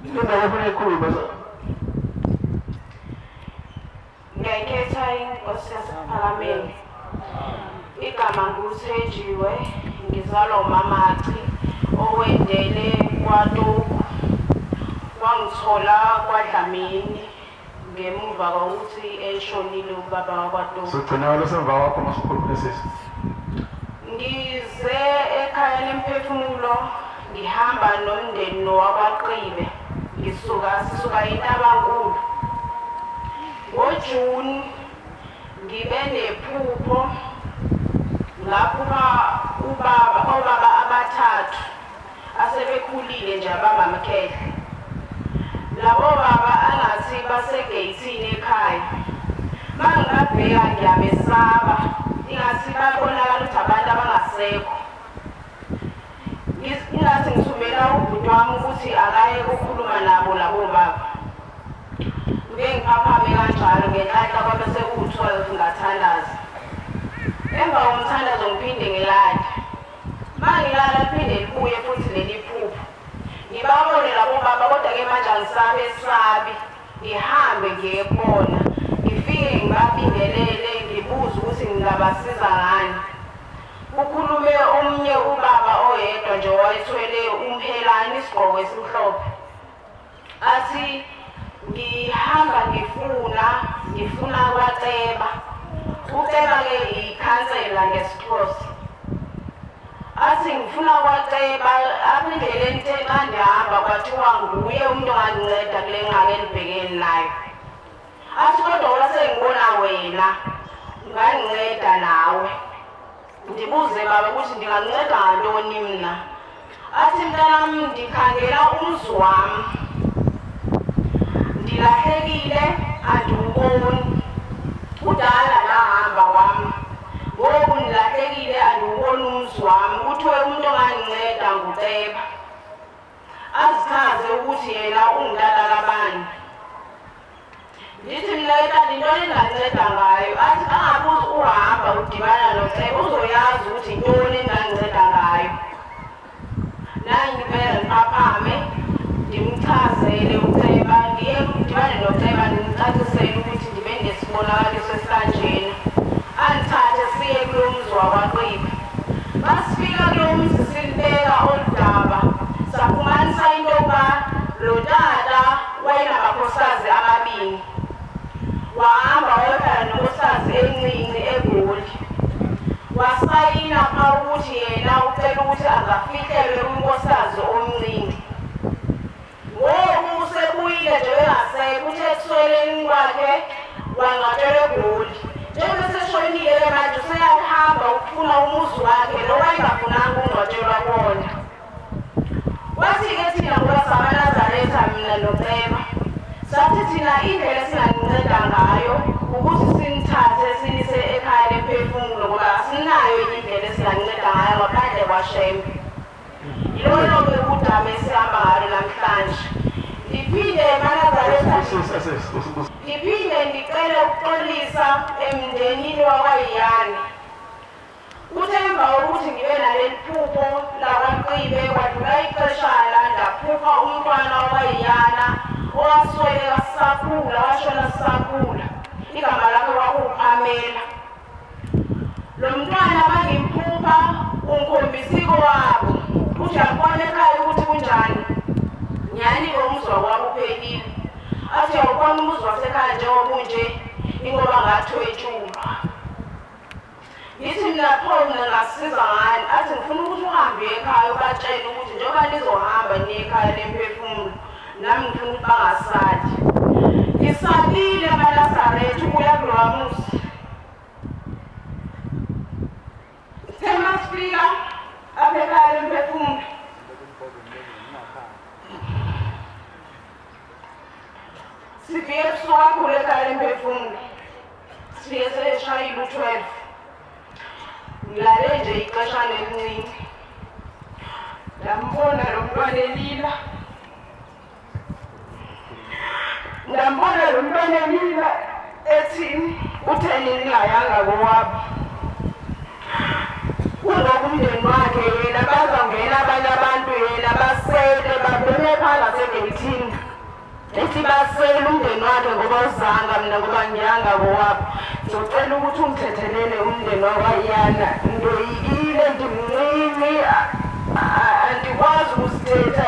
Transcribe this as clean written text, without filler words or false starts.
Indawo ufuna ikhuluma ngiyayikhetha inkosi yasePhalamende. Igama nguThenjiwe, ngizalwa uMamaci owendele kwaTogu. Wangithola kwaDlamini ngemuva kokuthi eshonile ubaba wakwaTogu. Sigcina lo semva wakho masukhuluma sisi. Ngize ekhaya lemphefumulo ngihamba nomndeni nowakwaQibe. Sisuka eNtabankulu. NgoJuni ngibe nephupho ngaphupha obaba abathathu asebekhulile nje abamamkhehla. Labo baba angathi basegeyithini ekhaya. Mangingabheka ngiyabesaba, ingathi babonakala ukuthi abantu abangasekho. Ingathi ngithumela ubhuti wami ukuthi akaye ukukhuluma nabo labo baba. Ngike ngiphaphame kanjalo ngenhlanhla kwabe sekuwu-12 ngathandaza. Emva komthandazo ngiphinde ngilale. Mangilala liphinde libuye futhi leli phupho. Ngibabone labo baba kodwa-ke manje angisabesabi. Ngihambe ngiye kubona. Ngifike ngibabingelele ngibuze ukuthi ngingabasiza ngani. Ukhulume omunye ubaba oyedwa nje owayethwele umhelane isigqoko esimhlophe. Athi ngihamba ngifuna kwaCeba. uCeba-ke ikhansela ngesiXhosa. Athi ngifuna kwaCeba apha endleleni xa ndihamba kwathiwa nguye umuntu ongandinceda kule ngxaki endibhekene nayo. Athi kodwa ola sengibona wena ungandinceda nawe. Ndibuze baba ukuthi ndinganceda ngantoni mna. Athi mntanam ndikhangela umzi wami. Ndilahlekile andiwuboni. Kudala nahamba kwami. Ngoku ndilahlekile andiwuboni umzi wami. Kuthiwe umuntu ongandinceda nguCeba. Azichaze ukuthi yena ungutata kabani. Ndithi mna tata intoni enginganceda ngayo. Athi angabuzi uhamba udibana noCeba uzoyazi ukuthi intoni enginganceda ngayo. Nangibele ngiphaphame ndimchazele uCeba, ndiye ndibane noCeba ndimcacisele ukuthi ndibe nesibonakaliso esikanjena. Andithathe siye kulo mzi wakwaQibe. Masifika kulo mzi silibeka oludaba safumanisa into yokuba lo tata wayenamakhosikazi amabini. Wahamba wayohlala nonkosikazi encinci eGoli. Wasayina phaa ukuthi yena ucela ukuthi angafihlelwe unkosikazi omncinci. Ngoku usebuyile nje engasekho uthe ekusweleni kwakhe wangatshelwa eGoli. Njengoba seshonile-ke manje useyahamba ukufuna umuzi wakhe lo wayengafunanga ukungcwatshelwa kuwona. Kwathi-ke thina ngoba samaNazaretha mina noCeba sathi thina indlela esinganinceda ngayo ukuthi sinithathe sinise ekhaya lemphefumulo ngoba asinayo enye indlela esinganinceda ngayo ngaphandle kwaShembe. Yilolo-ke udaba esihamba ngalo namhlanje. Ndiphinde eManazaretha ndiphinde ndicele ukuxolisa emndenini wakwaYane. Kuthe emva kokuthi ngibe naleli phupho lakwaQibe kwadlula ixeshana ndaphupha umntwana wakwaYana owasweleka sisakhula washona sisakhula. Igama lakhe kwakuwuPamela. Lo mntwana mangimphupha ungikhombisa ikowabo. Uthi uyabona ekhaya ukuthi kunjani. Nyani-ke umuzi wakwabo uphelile. Athi uyawubona umuzi wasekhaya njengoba unje ingoba ngathiwe etshulwa. Ngithi mina pho mina ngasiza ngani. Athi ngifuna ukuthi uhambe ekhaya ubatshele ukuthi njengoba nizohamba niye ekhaya lemphefumulo nami ngifuna ukuthi bangasali. Ngisalile eManazaretha ukuya kulowa muzi. Sithe masifika apha ekhaya lemphefumulo sifike ebusuku kakhulu ekhaya lemphefumulo. Sifike seshayile u-12. Ngilale nje ixeshana elincane. Ndambona lo mntwana elila. Ndambona lo mntwana elila ethi utheni ningayanga kowabo. Kungoku umndeni wakhe yena bazangena abanye abantu yena basele babeme phaa 18 esibasela umndeni wakhe ngoba uzanga mina ngoba ngiyanga bowapho ngicela ukuthi ungithethelele umndeni wakwayana ndoyikile ndimncini andikwazi ukusithetha